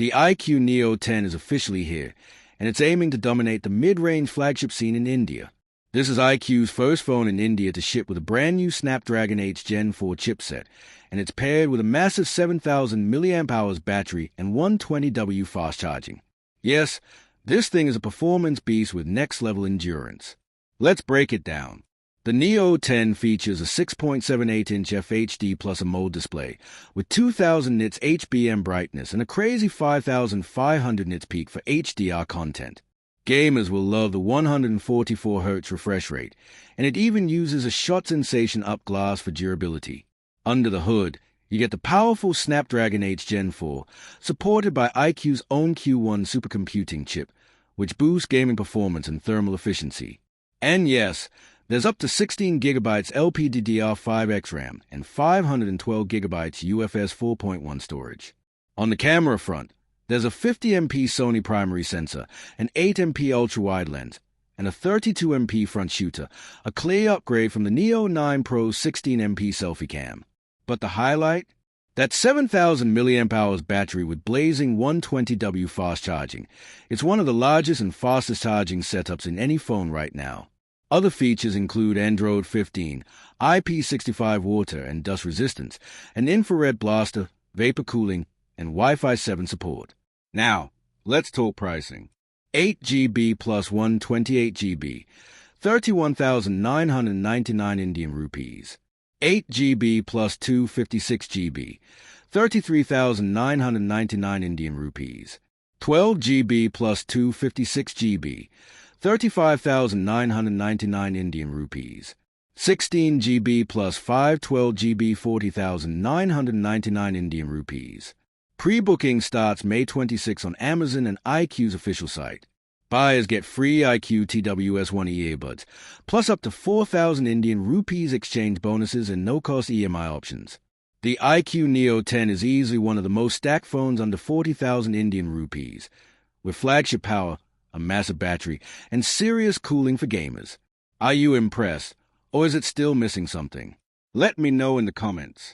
The iQOO Neo 10 is officially here, and it's aiming to dominate the mid-range flagship scene in India. This is iQOO's first phone in India to ship with a brand new Snapdragon 8 Gen 4 chipset, and it's paired with a massive 7,000 mAh battery and 120W fast charging. Yes, this thing is a performance beast with next-level endurance. Let's break it down. The Neo 10 features a 6.78-inch FHD plus AMOLED display with 2000 nits HBM brightness and a crazy 5500 nits peak for HDR content. Gamers will love the 144Hz refresh rate, and it even uses a shot sensation up glass for durability. Under the hood, you get the powerful Snapdragon 8 Gen 4, supported by iQOO's own Q1 supercomputing chip, which boosts gaming performance and thermal efficiency. And yes, there's up to 16GB LPDDR5X RAM and 512GB UFS 4.1 storage. On the camera front, there's a 50MP Sony primary sensor, an 8MP ultra-wide lens, and a 32MP front shooter, a clear upgrade from the Neo 9 Pro's 16MP selfie cam. But the highlight? That 7,000 mAh battery with blazing 120W fast charging. It's one of the largest and fastest charging setups in any phone right now. Other features include Android 15, IP65 water and dust resistance, an infrared blaster, vapor cooling, and Wi-Fi 7 support. Now, let's talk pricing. 8GB plus 128GB, 31,999 Indian rupees. 8GB plus 256GB, 33,999 Indian rupees. 12GB plus 256GB, 35,999 Indian rupees. 16GB plus 512GB, 40,999 Indian rupees. Pre-booking starts May 26 on Amazon and iQOO's official site. Buyers get free iQOO TWS1E earbuds, plus up to 4,000 Indian rupees exchange bonuses and no-cost EMI options. The iQOO Neo 10 is easily one of the most stacked phones under 40,000 Indian rupees, with flagship power, a massive battery, and serious cooling for gamers. Are you impressed, or is it still missing something? Let me know in the comments.